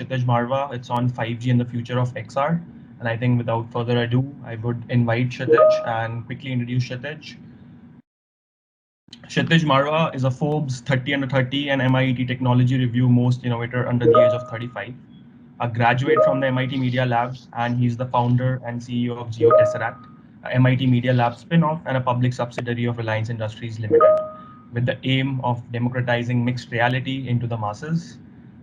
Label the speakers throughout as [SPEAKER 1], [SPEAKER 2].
[SPEAKER 1] Kshitij Marwa. It's on 5G and the future of XR. And I think without further ado, I would invite Kshitij and quickly introduce Kshitij. Kshitij Marwa is a Forbes 30 under 30 and MIT Technology Review Most Innovator under the age of 35, a graduate from the MIT Media Labs, and he's the founder and CEO of GeoTesseract, a MIT Media Lab spin-off and a public subsidiary of Reliance Industries Limited, with the aim of democratizing mixed reality into the masses.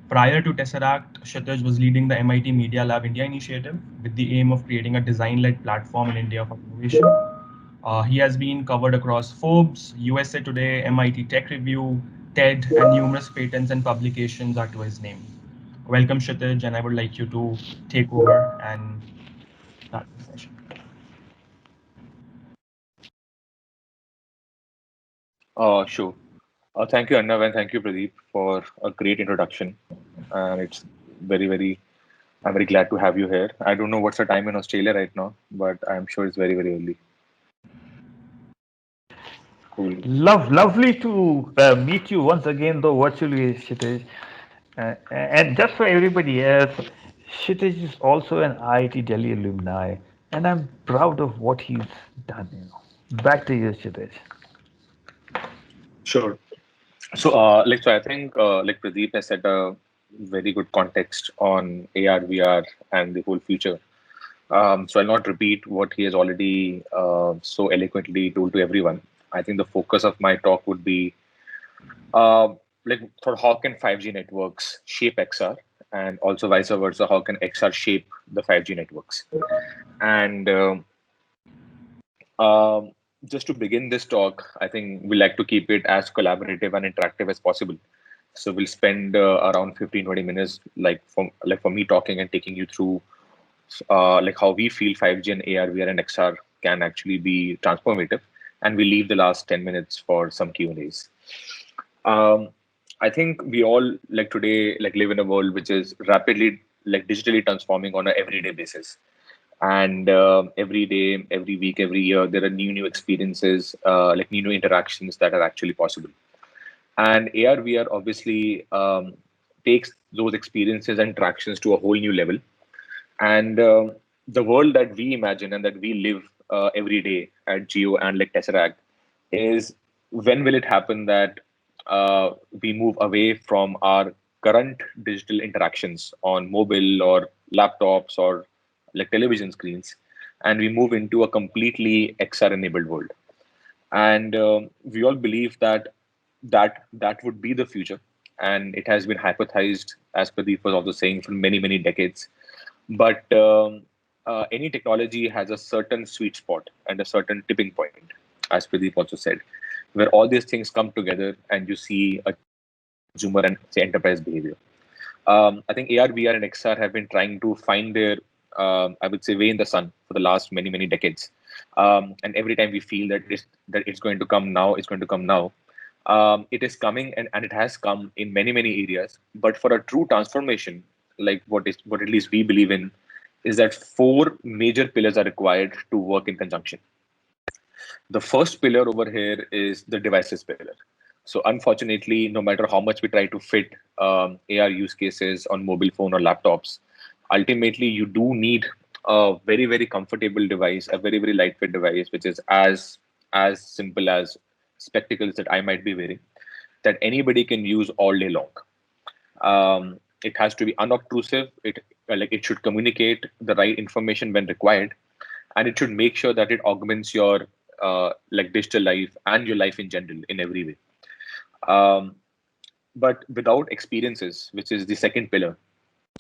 [SPEAKER 1] Prior to Tesseract, Kshitij was leading the MIT Media Lab India initiative with the aim of creating a design-led platform in India for innovation. He has been covered across Forbes, USA Today, MIT Tech Review, TED, and numerous patents and publications are to his name. Welcome, Kshitij, and I would like you to take over and start the session.
[SPEAKER 2] Sure. Thank you, Arnav, and thank you, Pradeep, for a great introduction. And it's I'm very glad to have you here. I don't know what's the time in Australia right now, but I'm sure it's very early. Cool.
[SPEAKER 3] Lovely to meet you once again, though virtually, Kshitij. And just for everybody else, Kshitij is also an IIT Delhi alumni, and I'm proud of what he's done. Back to you, Kshitij.
[SPEAKER 2] Sure. So I think Pradeep has set a very good context on AR, VR, and the whole future. So I'll not repeat what he has already so eloquently told to everyone. I think the focus of my talk would be uh, for how can 5G networks shape XR, and also vice versa, how can XR shape the 5G networks? And um, just to begin this talk, I think we like to keep it as collaborative and interactive as possible. So we'll spend around 15-20 minutes, for me talking and taking you through how we feel 5G and AR, VR, and XR can actually be transformative, and we leave the last 10 minutes for some Q&As. Um, I think we all today live in a world which is rapidly digitally transforming on an everyday basis, and every day, every week, every year there are new experiences, new interactions that are actually possible. And AR VR obviously takes those experiences and interactions to a whole new level. And the world that we imagine and that we live every day at Geo and Tesseract is, when will it happen that we move away from our current digital interactions on mobile or laptops or television screens, and we move into a completely XR enabled world? And we all believe that that would be the future, and it has been hypothesized, as Pradeep was also saying, for many decades. But any technology has a certain sweet spot and a certain tipping point, as Pradeep also said, where all these things come together and you see a consumer and say enterprise behavior. I think AR, VR, and XR have been trying to find their, I would say, way in the sun for the last many decades. And every time we feel that it's going to come now, it's going to come now. It is coming, and it has come in many areas. But for a true transformation, what at least we believe in, is that four major pillars are required to work in conjunction. The first pillar over here is the devices pillar. So unfortunately, no matter how much we try to fit AR use cases on mobile phone or laptops, ultimately you do need a very comfortable device, a very lightweight device, which is as simple as spectacles that I might be wearing, that anybody can use all day long. It has to be unobtrusive. It should communicate the right information when required, and it should make sure that it augments your digital life and your life in general in every way. Um, but without experiences, which is the second pillar,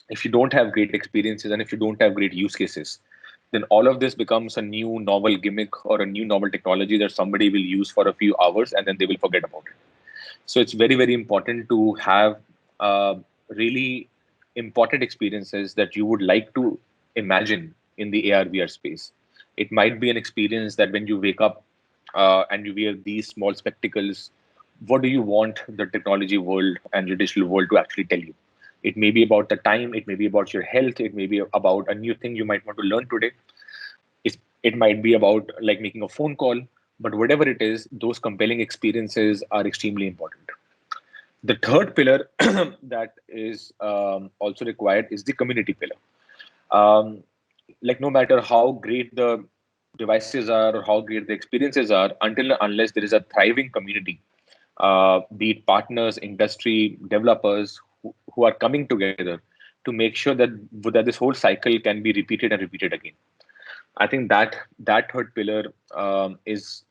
[SPEAKER 2] if you don't have great experiences and if you don't have great use cases, then all of this becomes a new novel gimmick or a new novel technology that somebody will use for a few hours and then they will forget about it. So it's very important to have really important experiences that you would like to imagine in the AR VR space. It might be an experience that when you wake up and you wear these small spectacles, what do you want the technology world and the digital world to actually tell you? It may be about the time, it may be about your health, it may be about a new thing you might want to learn today. It might be about making a phone call, but whatever it is, those compelling experiences are extremely important. The third pillar that is also required is the community pillar. Um, like no matter how great the devices are or how great the experiences are, until and unless there is a thriving community, be it partners, industry, developers who are coming together to make sure that this whole cycle can be repeated and repeated again. I think that third pillar is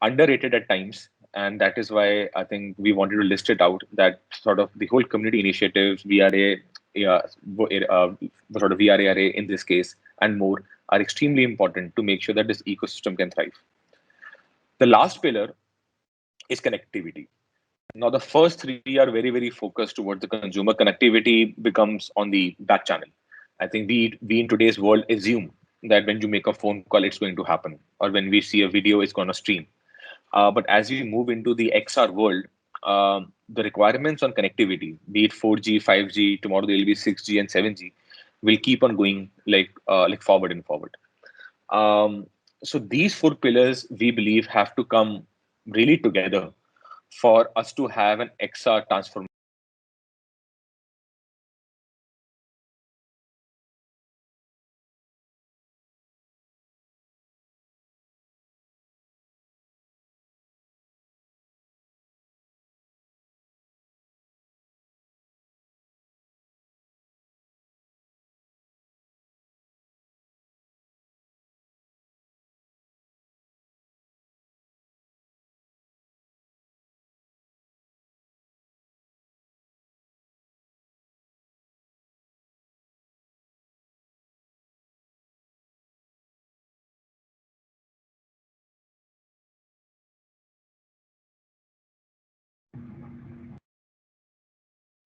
[SPEAKER 2] underrated at times, and that is why I think we wanted to list it out. That sort of the whole community initiatives, VRA, yeah, sort of VRARA in this case, and more are extremely important to make sure that this ecosystem can thrive. The last pillar is connectivity. Now, the first three are very, very focused towards the consumer. Connectivity becomes on the back channel. I think we in today's world assume that when you make a phone call, it's going to happen, or when we see a video, it's going to stream. But as we move into the XR world, the requirements on connectivity, be it 4G, 5G, tomorrow there will be 6G and 7G, will keep on going like forward and forward. So these four pillars we believe have to come really together for us to have an XR transformation.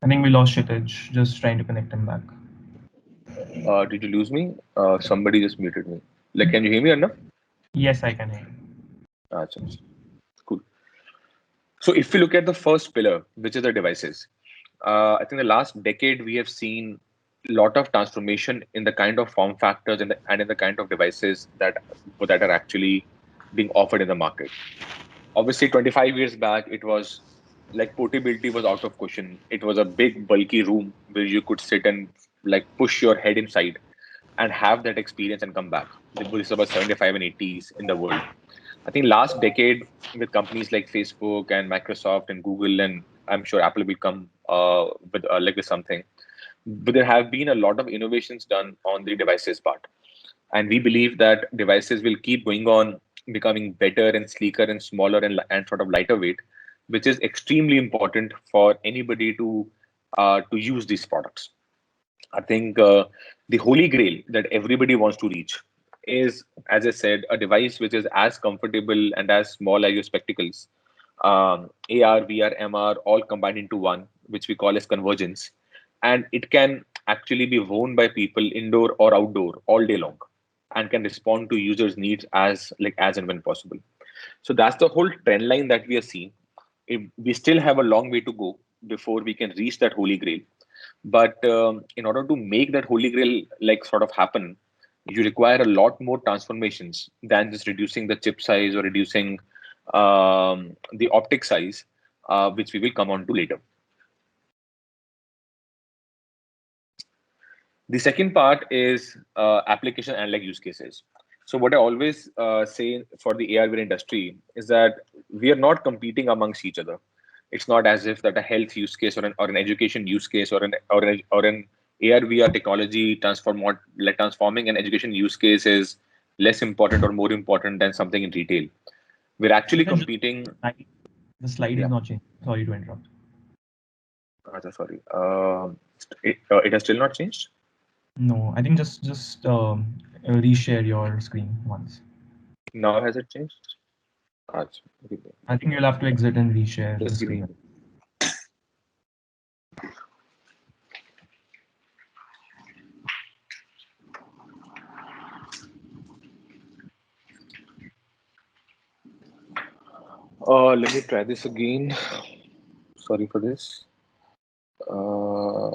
[SPEAKER 1] I think we lost Kshitij. Just trying to connect him back.
[SPEAKER 2] Did you lose me? Somebody just muted me. Like, can you hear me enough?
[SPEAKER 1] Yes, I can hear you.
[SPEAKER 2] Achha, cool. So if we look at the first pillar, which is the devices, I think the last decade we have seen a lot of transformation in the kind of form factors and in the kind of devices that are actually being offered in the market. Obviously, 25 years back, it was like portability was out of question. It was a big, bulky room where you could sit and like push your head inside and have that experience and come back. This is about 75 and 80s in the world. I think last decade with companies like Facebook and Microsoft and Google, and I'm sure Apple will come with something. But there have been a lot of innovations done on the devices part, and we believe that devices will keep going on becoming better and sleeker and smaller and sort of lighter weight, which is extremely important for anybody to use these products. I think the holy grail that everybody wants to reach is, as I said, a device which is as comfortable and as small as your spectacles. AR, VR, MR, all combined into one, which we call as convergence. And it can actually be worn by people indoor or outdoor all day long and can respond to users' needs as and when possible. So that's the whole trend line that we are seeing. We still have a long way to go before we can reach that holy grail, but in order to make that holy grail like sort of happen, you require a lot more transformations than just reducing the chip size or reducing the optic size, which we will come on to later. The second part is application and like use cases. So what I always say for the AR/VR industry is that we are not competing amongst each other. It's not as if that a health use case or an education use case or an AR/VR technology transforming an education use case is less important or more important than something in retail. We're actually competing.
[SPEAKER 1] The slide is
[SPEAKER 2] Yeah.
[SPEAKER 1] not changing. Sorry to interrupt.
[SPEAKER 2] Sorry. It has still not changed.
[SPEAKER 1] No, I think just reshare your screen once.
[SPEAKER 2] Now has it changed? Okay.
[SPEAKER 1] I think you'll have to exit and reshare the
[SPEAKER 2] Just give me a
[SPEAKER 1] screen.
[SPEAKER 2] minute. Let me try this again. Sorry for this. Uh,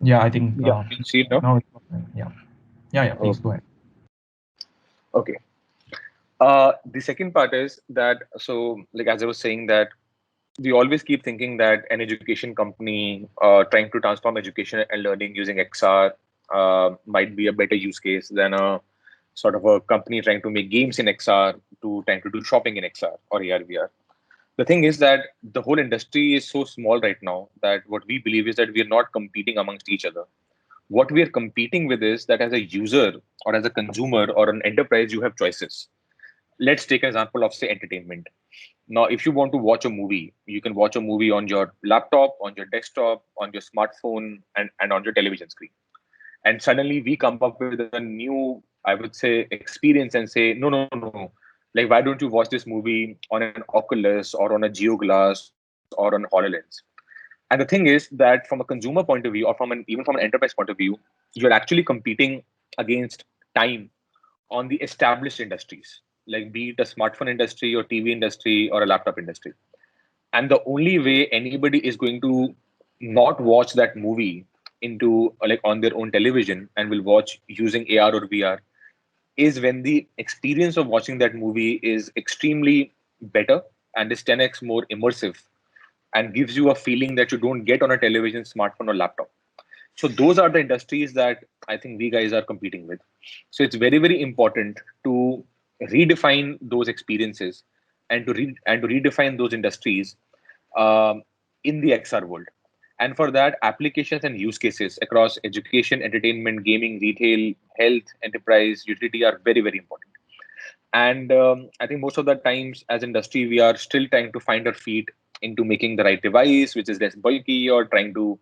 [SPEAKER 1] Yeah, I think.
[SPEAKER 2] yeah, can you see it now?
[SPEAKER 1] Now, yeah, yeah. Please go ahead.
[SPEAKER 2] Okay. The second part is that, so like as I was saying, that we always keep thinking that an education company trying to transform education and learning using XR might be a better use case than a sort of a company trying to make games in XR to trying to do shopping in XR or AR VR. The thing is that the whole industry is so small right now that what we believe is that we are not competing amongst each other. What we are competing with is that as a user or as a consumer or an enterprise, you have choices. Let's take an example of, say, entertainment. Now, if you want to watch a movie, you can watch a movie on your laptop, on your desktop, on your smartphone, and on your television screen. And suddenly we come up with a new, I would say, experience and say, no, no, no. Like, why don't you watch this movie on an Oculus or on a Geo Glass or on HoloLens? And the thing is that from a consumer point of view, or even from an enterprise point of view, you're actually competing against time on the established industries, like be it a smartphone industry or TV industry or a laptop industry. And the only way anybody is going to not watch that movie into like on their own television and will watch using AR or VR is when the experience of watching that movie is extremely better and is 10x more immersive and gives you a feeling that you don't get on a television, smartphone, or laptop. So those are the industries that I think we guys are competing with. So it's very, very important to redefine those experiences and to redefine those industries um, in the XR world. And for that, applications and use cases across education, entertainment, gaming, retail, health, enterprise, utility are very, very important. And I think most of the times as industry, we are still trying to find our feet into making the right device, which is less bulky, or trying to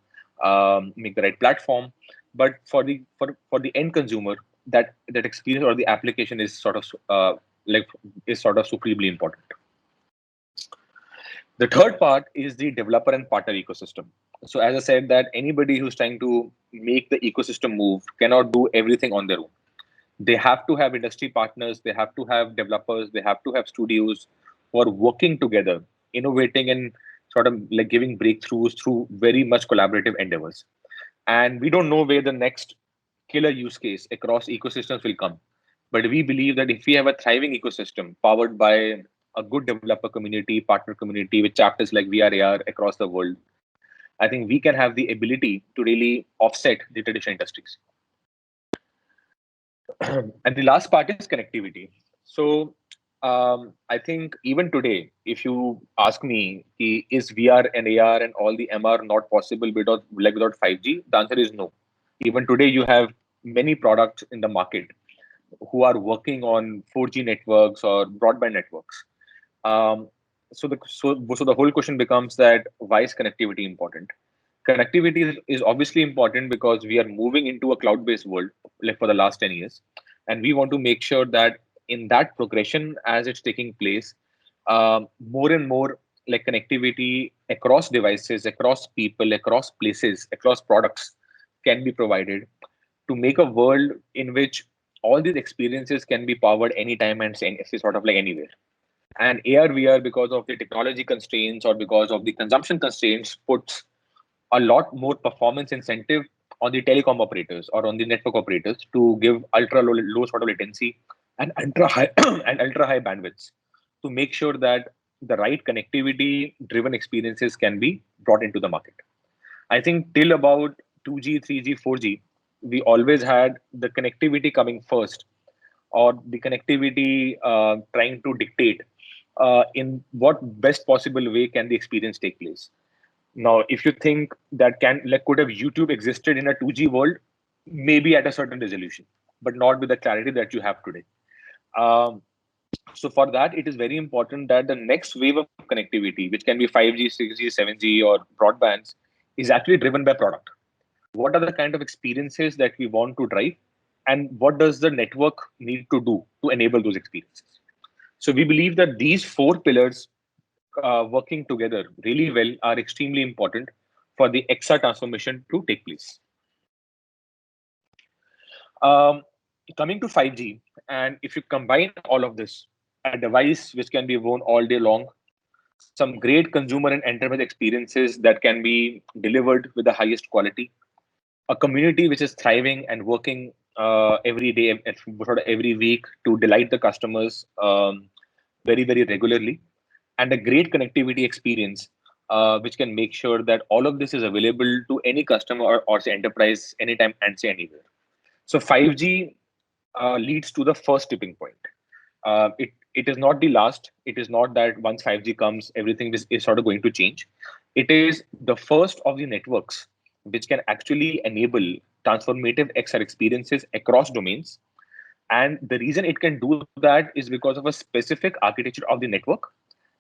[SPEAKER 2] make the right platform. But for the end consumer, that experience or the application is sort of like is sort of supremely important. The third part is the developer and partner ecosystem. So as I said, that anybody who's trying to make the ecosystem move cannot do everything on their own. They have to have industry partners, they have to have developers, they have to have studios who are working together, innovating and sort of like giving breakthroughs through very much collaborative endeavors. And we don't know where the next killer use case across ecosystems will come. But we believe that if we have a thriving ecosystem powered by a good developer community, partner community with chapters like VRAR across the world, I think we can have the ability to really offset the traditional industries. And the last part is connectivity. So I think even today, if you ask me, is VR and AR and all the MR not possible without 5G? The answer is no. Even today, you have many products in the market who are working on 4G networks or broadband networks. Um, so the whole question becomes that why is connectivity important? Connectivity is obviously important because we are moving into a cloud-based world like for the last 10 years, and we want to make sure that in that progression as it's taking place, more and more like connectivity across devices, across people, across places, across products can be provided to make a world in which all these experiences can be powered anytime and sort of like anywhere. And AR VR, because of the technology constraints or because of the consumption constraints, puts a lot more performance incentive on the telecom operators or on the network operators to give ultra low sort of latency and ultra high and ultra high bandwidths to make sure that the right connectivity driven experiences can be brought into the market. I think till about 2G, 3G, 4G, we always had the connectivity coming first, or the connectivity trying to dictate in what best possible way can the experience take place. Now, if you think that could have YouTube existed in a 2G world, maybe at a certain resolution, but not with the clarity that you have today. Um, so for that, it is very important that the next wave of connectivity, which can be 5G, 6G, 7G, or broadbands, is actually driven by product. What are the kind of experiences that we want to drive, and what does the network need to do to enable those experiences? So we believe that these four pillars working together really well are extremely important for the XR transformation to take place. Um, Coming to 5G, and if you combine all of this, a device which can be worn all day long, some great consumer and enterprise experiences that can be delivered with the highest quality, a community which is thriving and working every day, sort of every week to delight the customers very, very regularly, and a great connectivity experience, which can make sure that all of this is available to any customer or say enterprise anytime and say anywhere. So 5G leads to the first tipping point. It is not the last. It is not that once 5G comes, everything is sort of going to change. It is the first of the networks which can actually enable transformative XR experiences across domains. And the reason it can do that is because of a specific architecture of the network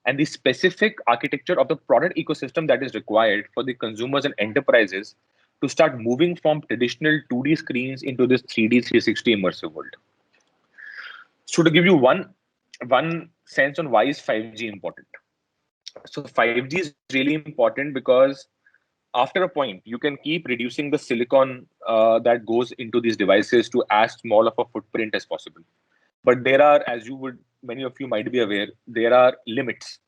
[SPEAKER 2] and the specific architecture of the product ecosystem that is required for the consumers and enterprises to start moving from traditional 2D screens into this 3D 360 immersive world. So to give you one sense on why is 5G important. So 5G is really important because after a point, you can keep reducing the silicon that goes into these devices to as small of a footprint as possible. But there are, as many of you might be aware, there are limits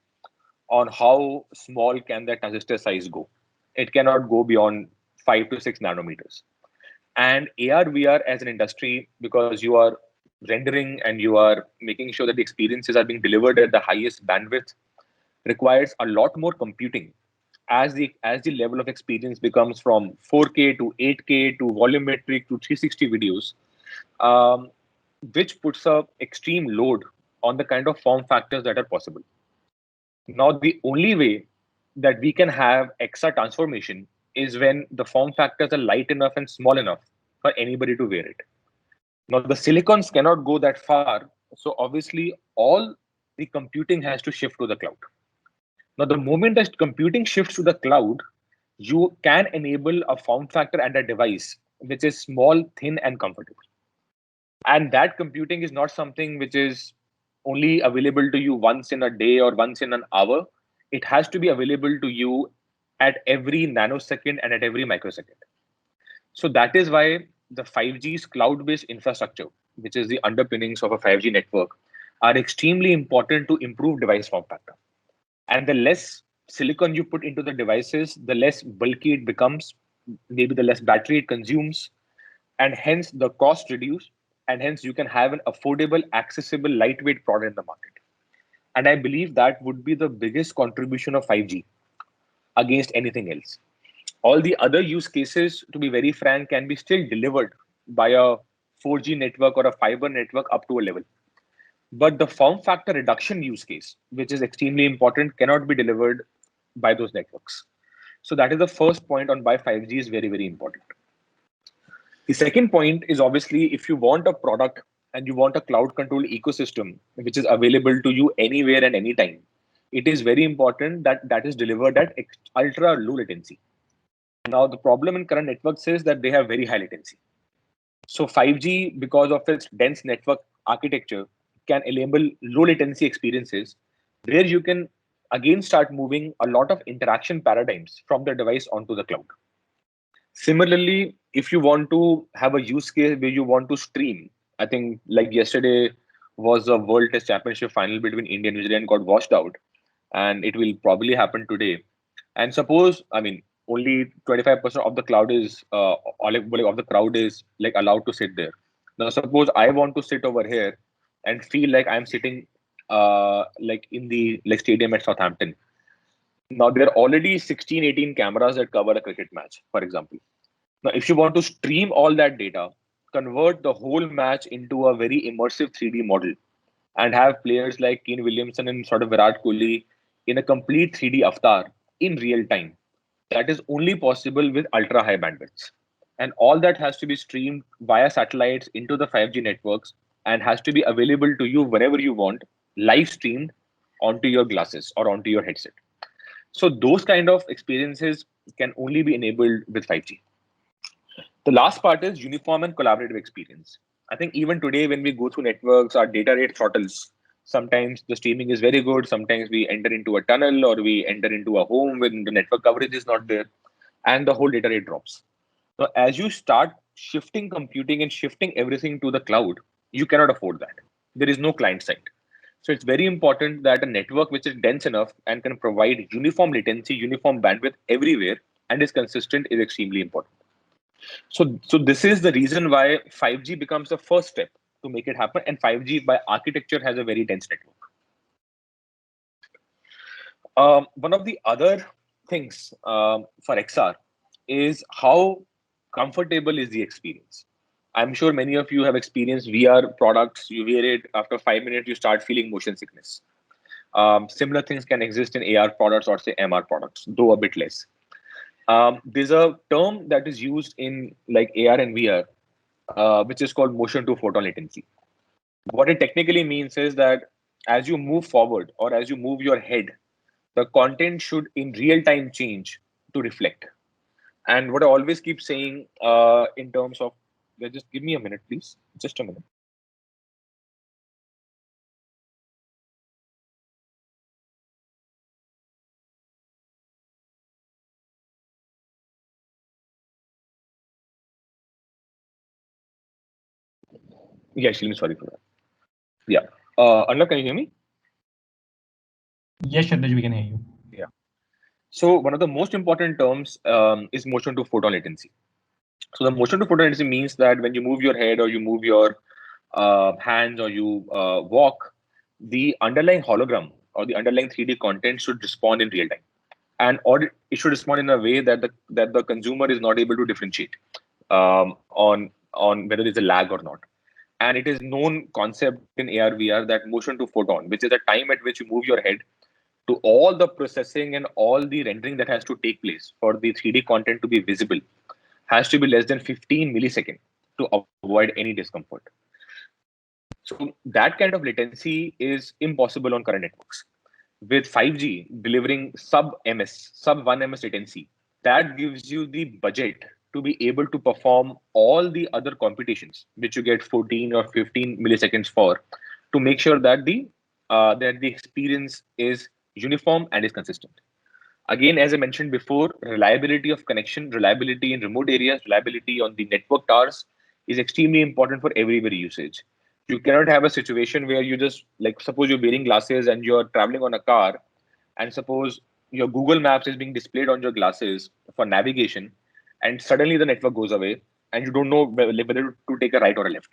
[SPEAKER 2] on how small can that transistor size go. It cannot go beyond 5 to 6 nanometers. And AR, VR as an industry, because you are rendering and you are making sure that the experiences are being delivered at the highest bandwidth, requires a lot more computing as the level of experience becomes from 4K to 8K to volumetric to 360 videos, um, which puts a extreme load on the kind of form factors that are possible. Now, the only way that we can have XR transformation is when the form factors are light enough and small enough for anybody to wear it. Now, the silicons cannot go that far, so obviously all the computing has to shift to the cloud. Now, the moment that computing shifts to the cloud, you can enable a form factor and a device which is small, thin, and comfortable. And that computing is not something which is only available to you once in a day or once in an hour. It has to be available to you at every nanosecond and at every microsecond. So that is why the 5G's cloud-based infrastructure, which is the underpinnings of a 5G network, are extremely important to improve device form factor. And the less silicon you put into the devices, the less bulky it becomes, maybe the less battery it consumes, and hence the cost reduce, and hence you can have an affordable, accessible, lightweight product in the market. And I believe that would be the biggest contribution of 5G against anything else. All the other use cases, to be very frank, can be still delivered by a 4G network or a fiber network up to a level. But the form factor reduction use case, which is extremely important, cannot be delivered by those networks. So that is the first point on why 5G is very, very important. The second point is obviously if you want a product and you want a cloud controlled ecosystem which is available to you anywhere and anytime, it is very important that that is delivered at ultra low latency. Now, the problem in current networks is that they have very high latency. So 5G, because of its dense network architecture, can enable low latency experiences where you can again start moving a lot of interaction paradigms from the device onto the cloud. Similarly, if you want to have a use case where you want to stream, I think like yesterday was a World Test Championship final between India and New Zealand got washed out, and it will probably happen today. And suppose, I mean, only 25% of the cloud is, or like of the crowd is like allowed to sit there. Now, suppose I want to sit over here and feel like I'm sitting, like in the like stadium at Southampton. Now, there are already 16, 18 cameras that cover a cricket match, for example. Now, if you want to stream all that data, convert the whole match into a very immersive 3D model and have players like Kane Williamson and sort of Virat Kohli in a complete 3D avatar in real time. That is only possible with ultra high bandwidths. And all that has to be streamed via satellites into the 5G networks and has to be available to you whenever you want, live streamed onto your glasses or onto your headset. So those kind of experiences can only be enabled with 5G. The last part is uniform and collaborative experience. I think even today, when we go through networks, our data rate throttles. Sometimes the streaming is very good. Sometimes we enter into a tunnel or we enter into a home when the network coverage is not there and the whole data rate drops. So as you start shifting computing and shifting everything to the cloud, you cannot afford that. There is no client side. So it's very important that a network which is dense enough and can provide uniform latency, uniform bandwidth everywhere and is consistent is extremely important. So this is the reason why 5G becomes the first step to make it happen, and 5G by architecture has a very dense network. One of the other things for XR is how comfortable is the experience. I'm sure many of you have experienced VR products. You wear it, after 5 minutes, you start feeling motion sickness. Similar things can exist in AR products or say MR products, though a bit less. There's a term that is used in like AR and VR, which is called motion to photon latency. What it technically means is that as you move forward or as you move your head, the content should in real time change to reflect. And what I always keep saying in terms of, just give me a minute, please, just a minute. Yeah, Shalini, sorry for that. Yeah. Arnav, can you hear me?
[SPEAKER 1] Yes, Shadaj, we can hear you.
[SPEAKER 2] Yeah. So one of the most important terms is motion to photon latency. So the motion to photon latency means that when you move your head or you move your hands or you walk, the underlying hologram or the underlying 3D content should respond in real time, and or it should respond in a way that the consumer is not able to differentiate on whether there's a lag or not. And it is known concept in AR VR that motion to photon, which is the time at which you move your head, to all the processing and all the rendering that has to take place for the 3D content to be visible, has to be less than 15 milliseconds to avoid any discomfort. So that kind of latency is impossible on current networks. With 5G delivering sub 1 ms latency, that gives you the budget to be able to perform all the other computations, which you get 14 or 15 milliseconds for, to make sure that the experience is uniform and is consistent. Again, as I mentioned before, reliability of connection, reliability in remote areas, reliability on the network towers is extremely important for every usage. You cannot have a situation where you just, like, suppose you're wearing glasses and you're traveling on a car, and suppose your Google Maps is being displayed on your glasses for navigation, and suddenly the network goes away and you don't know whether to take a right or a left.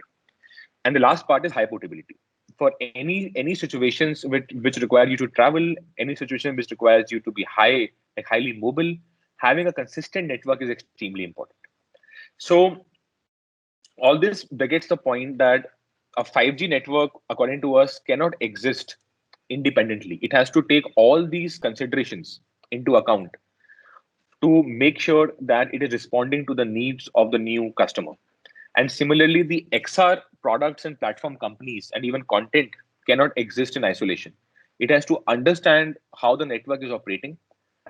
[SPEAKER 2] And the last part is high portability. For any situations which require you to travel, any situation which requires you to be highly mobile, having a consistent network is extremely important. So all this begets the point that a 5G network, according to us, cannot exist independently. It has to take all these considerations into account to make sure that it is responding to the needs of the new customer. And similarly, the XR products and platform companies and even content cannot exist in isolation. It has to understand how the network is operating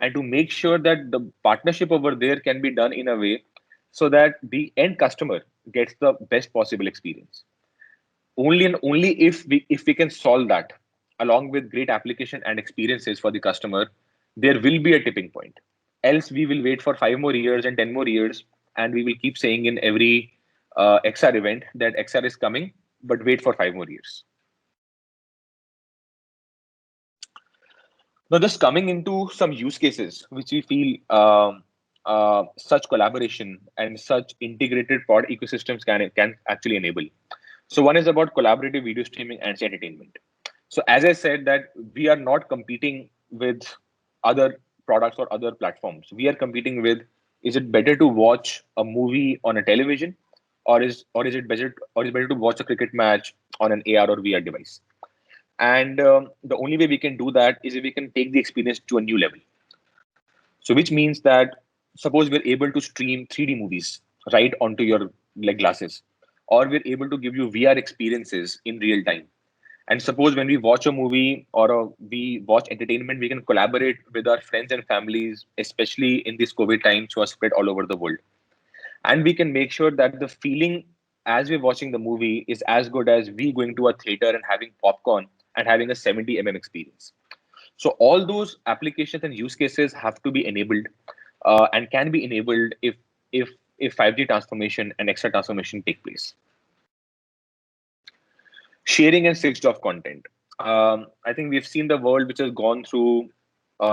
[SPEAKER 2] and to make sure that the partnership over there can be done in a way so that the end customer gets the best possible experience. Only and only if we can solve that along with great application and experiences for the customer, there will be a tipping point. Else we will wait for 5 more years and 10 more years, and we will keep saying in every XR event that XR is coming, but wait for 5 more years. Now, just coming into some use cases which we feel such collaboration and such integrated pod ecosystems can actually enable. So one is about collaborative video streaming and entertainment. So as I said, that we are not competing with other products or other platforms. We are competing with, is it better to watch a movie on a television, or is it better to watch a cricket match on an AR or VR device? And the only way we can do that is if we can take the experience to a new level. So which means that suppose we're able to stream 3D movies right onto your like glasses, or we're able to give you VR experiences in real time. And suppose when we watch a movie or we watch entertainment, we can collaborate with our friends and families, especially in these COVID times who are spread all over the world. And we can make sure that the feeling as we're watching the movie is as good as we going to a theater and having popcorn and having a 70 experience. So all those applications and use cases have to be enabled and can be enabled if 5G transformation and XR transformation take place. Sharing and switched off content. I think we've seen the world which has gone through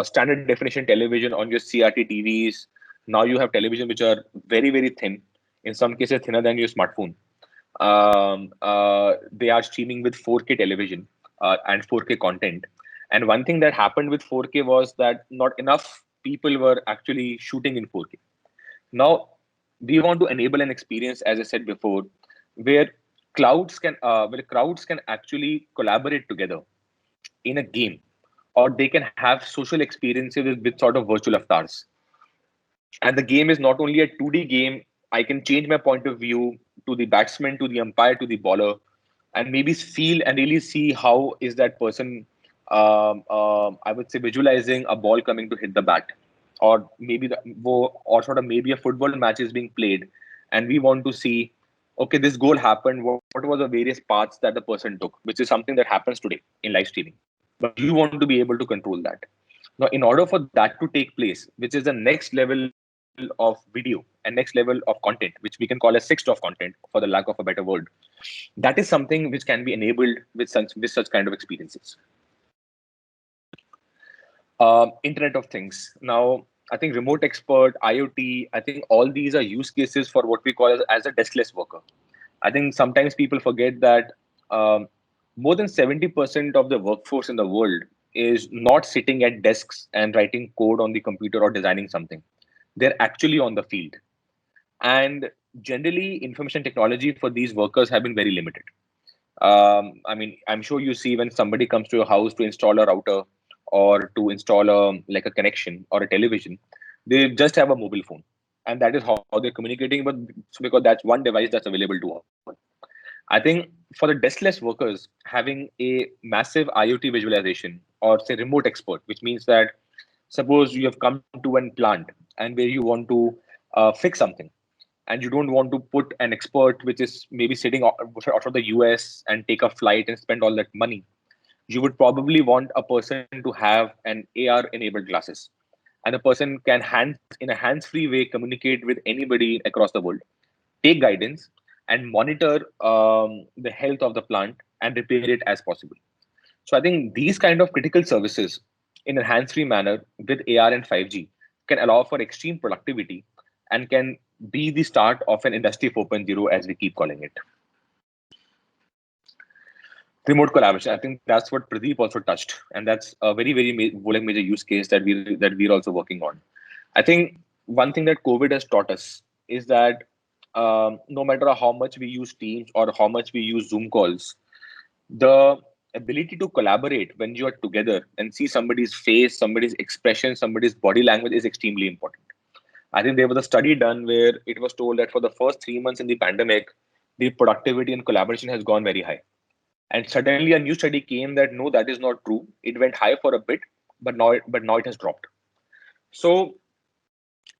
[SPEAKER 2] standard definition television on your CRT TVs. Now you have television which are very thin, in some cases thinner than your smartphone. They are streaming with 4K television and 4K content. And one thing that happened with 4K was that not enough people were actually shooting in 4K. Now, we want to enable an experience, as I said before, where crowds can actually collaborate together in a game, or they can have social experiences with sort of virtual avatars. And the game is not only a 2D game. I can change my point of view to the batsman, to the umpire, to the bowler, and maybe feel and really see how is that person, I would say, visualizing a ball coming to hit the bat, or maybe or sort of maybe a football match is being played, and we want to see, okay, this goal happened. What were the various paths that the person took, which is something that happens today in live streaming. But you want to be able to control that. Now, in order for that to take place, which is the next level of video and next level of content, which we can call as sixth of content for the lack of a better word, that is something which can be enabled with such kind of experiences. Internet of Things. Now, I think remote expert, IoT, I think all these are use cases for what we call as a deskless worker. I think sometimes people forget that um, more than 70% of the workforce in the world is not sitting at desks and writing code on the computer or designing something. They're actually on the field. And generally, information technology for these workers have been very limited. I mean, I'm sure you see when somebody comes to your house to install a router or to install like a connection or a television, they just have a mobile phone, and that is how they're communicating. But because that's one device that's available to all. I think for the deskless workers, having a massive IoT visualization or say remote expert, which means that suppose you have come to an plant and where you want to fix something, and you don't want to put an expert which is maybe sitting out of the US and take a flight and spend all that money. You would probably want a person to have an AR enabled glasses, and the person can in a hands-free way communicate with anybody across the world, take guidance, and monitor the health of the plant and repair it as possible. So I think these kind of critical services in a hands-free manner with AR and 5G can allow for extreme productivity and can be the start of an industry 4.0 as we keep calling it. Remote collaboration. I think that's what Pradeep also touched, and that's a major use case that we're also working on. I think one thing that COVID has taught us is that no matter how much we use Teams or how much we use Zoom calls, the ability to collaborate when you are together and see somebody's face, somebody's expression, somebody's body language is extremely important. I think there was a study done where it was told that for the first 3 months in the pandemic, the productivity and collaboration has gone very high. And suddenly a new study came that no, that is not true. It went high for a bit, but now it has dropped. So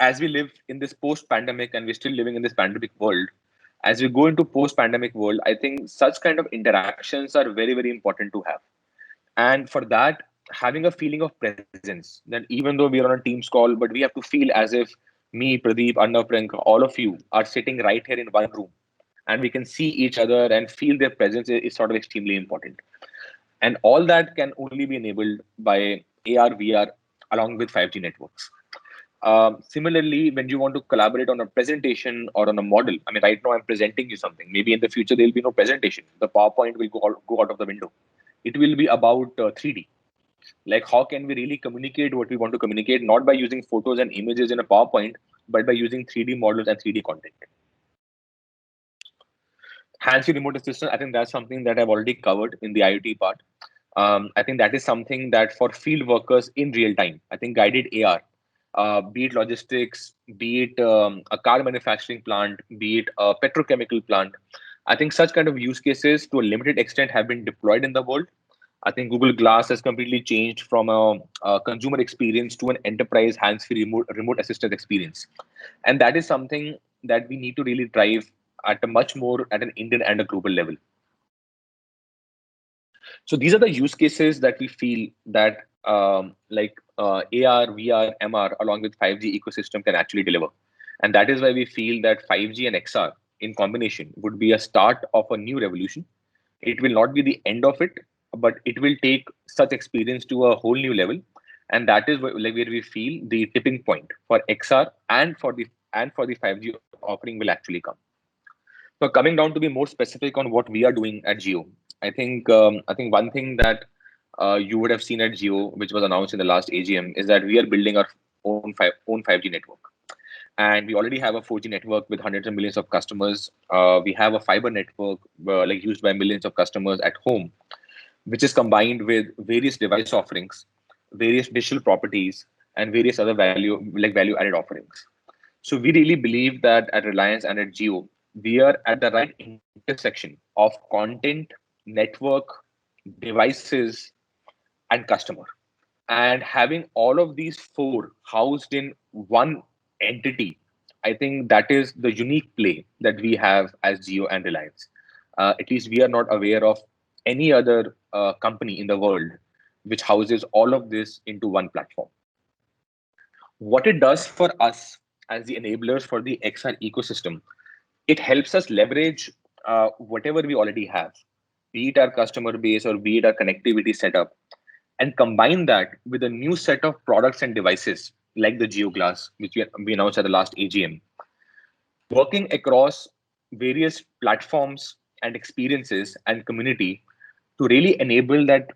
[SPEAKER 2] as we live in this post-pandemic and we're still living in this pandemic world, as we go into post-pandemic world, I think such kind of interactions are very, very important to have. And for that, having a feeling of presence, that even though we are on a Teams call, but we have to feel as if me, Pradeep, Arnav, Priyanka, all of you are sitting right here in one room and we can see each other and feel their presence is sort of extremely important. And all that can only be enabled by AR, VR, along with 5G networks. Similarly, when you want to collaborate on a presentation or on a model, I mean, right now I'm presenting you something. Maybe in the future there'll be no presentation. The PowerPoint will go out of the window. It will be about 3D. Like, how can we really communicate what we want to communicate, not by using photos and images in a PowerPoint, but by using 3D models and 3D content. Hands-free remote assistant, I think that's something that I've already covered in the IoT part. I think that is something that for field workers in real time, I think guided AR, be it logistics, be it a car manufacturing plant, be it a petrochemical plant, I think such kind of use cases to a limited extent have been deployed in the world. I think Google Glass has completely changed from a consumer experience to an enterprise hands-free remote assistant experience. And that is something that we need to really drive at a much more at an Indian and a global level. So these are the use cases that we feel that AR, VR, MR, along with 5G ecosystem can actually deliver. And that is why we feel that 5G and XR in combination would be a start of a new revolution. It will not be the end of it, but it will take such experience to a whole new level. And that is where we feel the tipping point for XR and for the 5G offering will actually come. So coming down to be more specific on what we are doing at Jio, I think one thing that you would have seen at Jio, which was announced in the last AGM, is that we are building our own 5G network, and we already have a 4G network with hundreds of millions of customers. We have a fiber network like used by millions of customers at home, which is combined with various device offerings, various digital properties, and various other value added offerings. So we really believe that at Reliance and at Jio, we are at the right intersection of content, network, devices, and customer. And having all of these four housed in one entity, I think that is the unique play that we have as Jio and Reliance. At least we are not aware of any other company in the world which houses all of this into one platform. What it does for us as the enablers for the XR ecosystem, it helps us leverage whatever we already have, be it our customer base or be it our connectivity setup, and combine that with a new set of products and devices like the GeoGlass, which we announced at the last AGM, working across various platforms and experiences and community to really enable that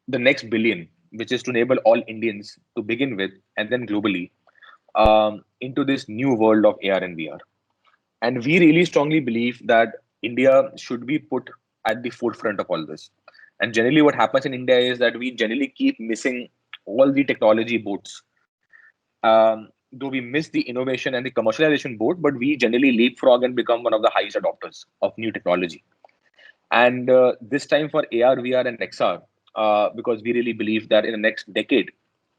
[SPEAKER 2] the next billion, which is to enable all Indians to begin with and then globally into this new world of AR and VR. And we really strongly believe that India should be put at the forefront of all this. And generally, what happens in India is that we generally keep missing all the technology boats. Though we miss the innovation and the commercialization boat, but we generally leapfrog and become one of the highest adopters of new technology. And this time for AR, VR, and XR, because we really believe that in the next decade,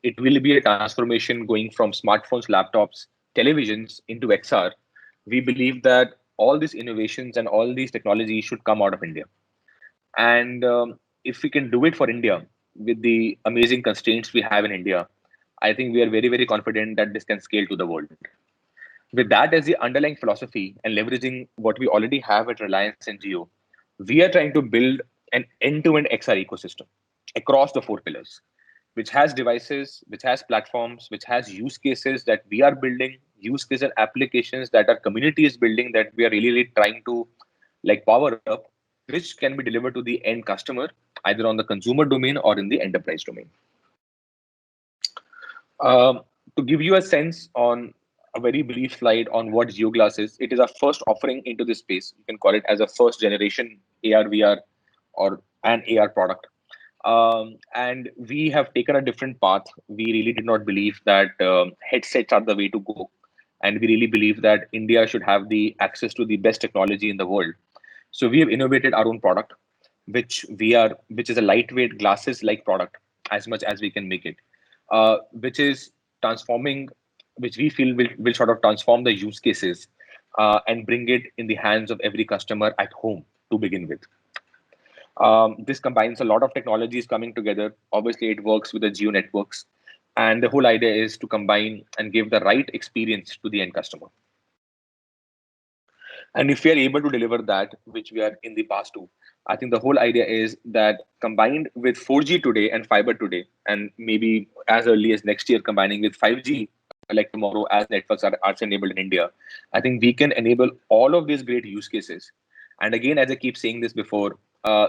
[SPEAKER 2] it will be a transformation going from smartphones, laptops, televisions into XR. We believe that all these innovations and all these technologies should come out of India. And if we can do it for India with the amazing constraints we have in India, I think we are very, very confident that this can scale to the world. With that as the underlying philosophy and leveraging what we already have at Reliance and Jio, we are trying to build an end-to-end XR ecosystem across the four pillars, which has devices, which has platforms, which has use cases that we are building, use cases and applications that our community is building that we are really, really trying to like power up, which can be delivered to the end customer, either on the consumer domain or in the enterprise domain. To give you a sense on a very brief slide on what GeoGlass is, it is our first offering into this space. You can call it as a first generation AR, VR, or an AR product. And we have taken a different path. We really did not believe that headsets are the way to go. And we really believe that India should have the access to the best technology in the world. So we have innovated our own product, which is a lightweight glasses-like product as much as we can make it, which is transforming, which we feel will sort of transform the use cases and bring it in the hands of every customer at home to begin with. This combines a lot of technologies coming together. Obviously, it works with the Jio networks. And the whole idea is to combine and give the right experience to the end customer. And if we are able to deliver that, which we are in the past too, I think the whole idea is that combined with 4G today and fiber today, and maybe as early as next year, combining with 5G, like tomorrow, as networks are enabled in India, I think we can enable all of these great use cases. And again, as I keep saying this before,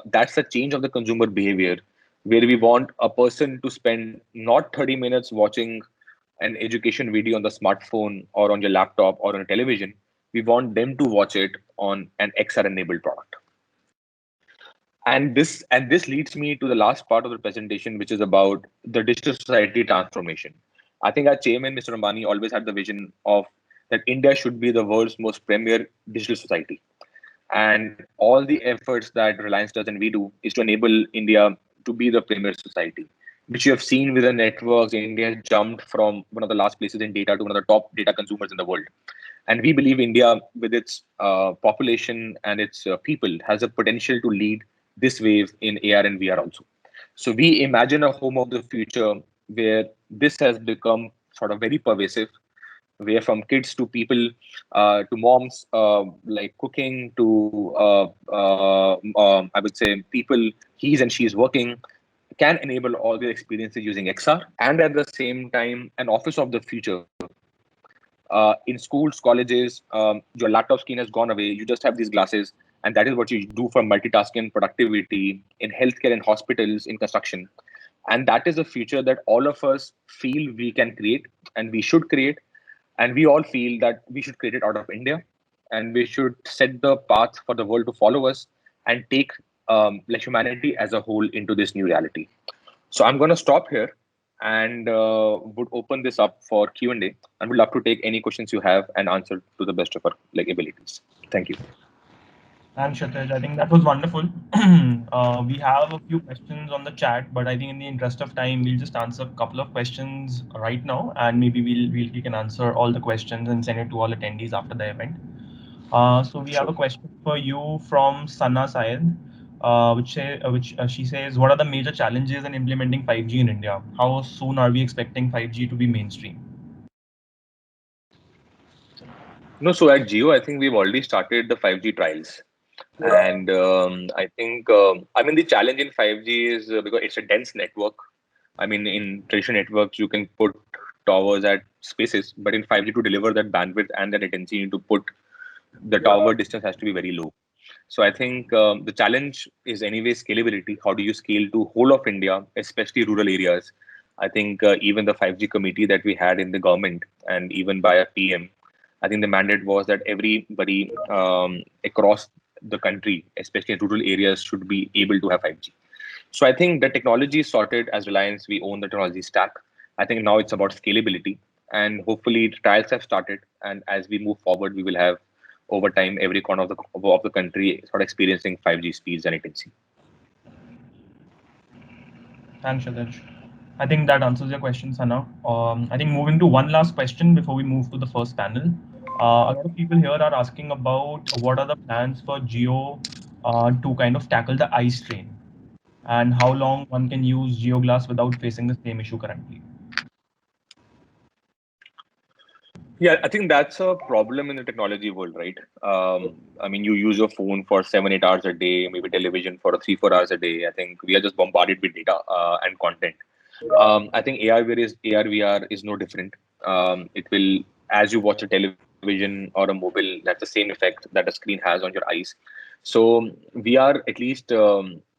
[SPEAKER 2] that's the change of the consumer behavior, where we want a person to spend not 30 minutes watching an education video on the smartphone or on your laptop or on a television. We want them to watch it on an XR enabled product. And this leads me to the last part of the presentation, which is about the digital society transformation. I think our chairman, Mr. Ambani, always had the vision of that India should be the world's most premier digital society. And all the efforts that Reliance does and we do is to enable India to be the premier society, which you have seen with the networks. India has jumped from one of the last places in data to one of the top data consumers in the world. And we believe India, with its population and its people, has a potential to lead this wave in AR and VR also. So we imagine a home of the future where this has become sort of very pervasive, where from kids to people to moms, like cooking to I would say people he's and she's working, can enable all their experiences using XR, and at the same time an office of the future In schools, colleges, your laptop screen has gone away. You just have these glasses, and that is what you do for multitasking and productivity in healthcare and hospitals, in construction. And that is a future that all of us feel we can create and we should create. And we all feel that we should create it out of India, and we should set the path for the world to follow us and take like humanity as a whole into this new reality. So I'm going to stop here and would open this up for Q&A, and would love to take any questions you have and answer to the best of our abilities. Thank you.
[SPEAKER 1] Thanks, Kshitij. I think that was wonderful. We have a few questions on the chat, but I think in the interest of time, we'll just answer a couple of questions right now, and maybe we can answer all the questions and send it to all attendees after the event. So we have a question for you from Sana Syed, which she says, what are the major challenges in implementing 5G in India? How soon are we expecting 5G to be mainstream?
[SPEAKER 2] No, so at Geo, I think we've already started the 5G trials. And I think, I mean, the challenge in 5G is because it's a dense network. I mean, in traditional networks, you can put towers at spaces, but in 5G, to deliver that bandwidth and that latency, you need to put the tower distance has to be very low. So I think the challenge is anyway scalability. How do you scale to whole of India, especially rural areas? I think even the 5G committee that we had in the government and even by a PM, I think the mandate was that everybody across the country, especially in rural areas, should be able to have 5G. So I think the technology is sorted. As Reliance, we own the technology stack. I think now it's about scalability, and hopefully trials have started. And as we move forward, we will have over time every corner of the country sort of experiencing 5G speeds and latency.
[SPEAKER 1] Thanks, Kshitij. I think that answers your question, Sana. I think moving to one last question before we move to the first panel. A lot of people here are asking about what are the plans for Geo to kind of tackle the eye strain, and how long one can use GeoGlass without facing the same issue currently.
[SPEAKER 2] Yeah, I think that's a problem in the technology world, right? I mean, you use your phone for 7-8 hours a day, maybe television for 3-4 hours a day. I think we are just bombarded with data and content. I think AR/VR is no different. It will, as you watch a television or a mobile, that's the same effect that a screen has on your eyes. So we are at least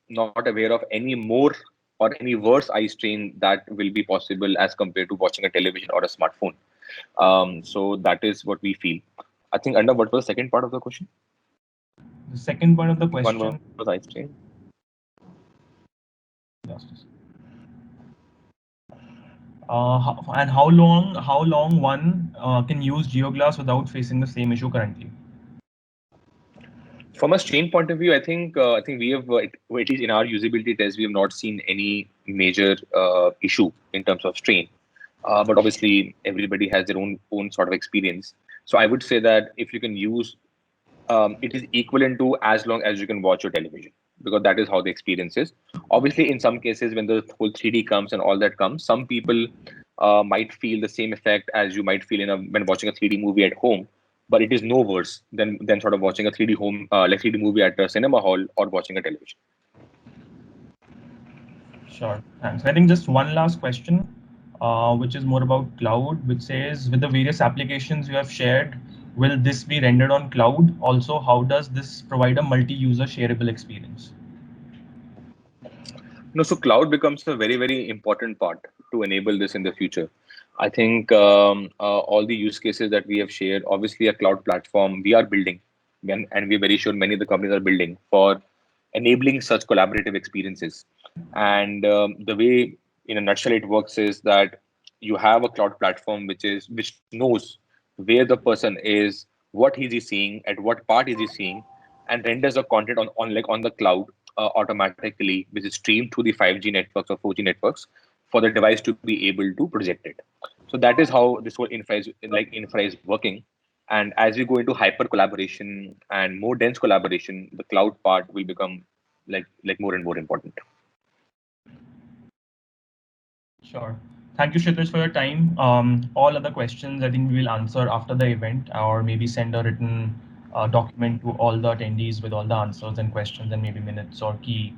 [SPEAKER 2] not aware of any more or any worse eye strain that will be possible as compared to watching a television or a smartphone. So that is what we feel. I think, Arnab, what was the second part of the question?
[SPEAKER 1] The second part of the
[SPEAKER 2] One
[SPEAKER 1] question.
[SPEAKER 2] was eye strain.
[SPEAKER 1] And how long one can use GeoGlass without facing the same issue currently?
[SPEAKER 2] From a strain point of view, I think we have, at least in our usability test, we have not seen any major issue in terms of strain. But obviously, everybody has their own sort of experience. So I would say that if you can use, it is equivalent to as long as you can watch your television, because that is how the experience is. Obviously, in some cases, when the whole 3D comes and all that comes, some people might feel the same effect as you might feel when watching a 3D movie at home. But it is no worse than sort of watching a 3D like 3D movie at a cinema hall or watching a television.
[SPEAKER 1] Sure, thanks. I think just one last question, which is more about cloud, which says, with the various applications you have shared, will this be rendered on cloud? Also, how does this provide a multi-user shareable experience?
[SPEAKER 2] No, so cloud becomes a very, very important part to enable this in the future. I think all the use cases that we have shared, obviously a cloud platform we are building, and we're very sure many of the companies are building for enabling such collaborative experiences. And the way, in a nutshell, it works is that you have a cloud platform which knows where the person is, what is he seeing, at what part is he seeing, and renders the content on the cloud automatically, which is streamed through the 5G networks or 4G networks for the device to be able to project it. So that is how this whole infra is working. And as we go into hyper collaboration and more dense collaboration, the cloud part will become like more and more important.
[SPEAKER 1] Sure. Thank you, Kshitij, for your time. All other questions, I think we will answer after the event, or maybe send a written document to all the attendees with all the answers and questions, and maybe minutes or key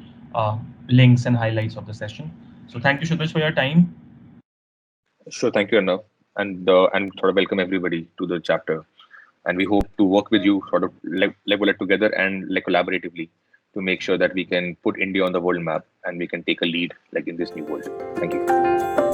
[SPEAKER 1] links and highlights of the session. So thank you, Kshitij, for your time.
[SPEAKER 2] Sure. Thank you, Arnav. and sort of welcome everybody to the chapter. And we hope to work with you sort of level it together and like collaboratively to make sure that we can put India on the world map and we can take a lead like in this new world. Thank you.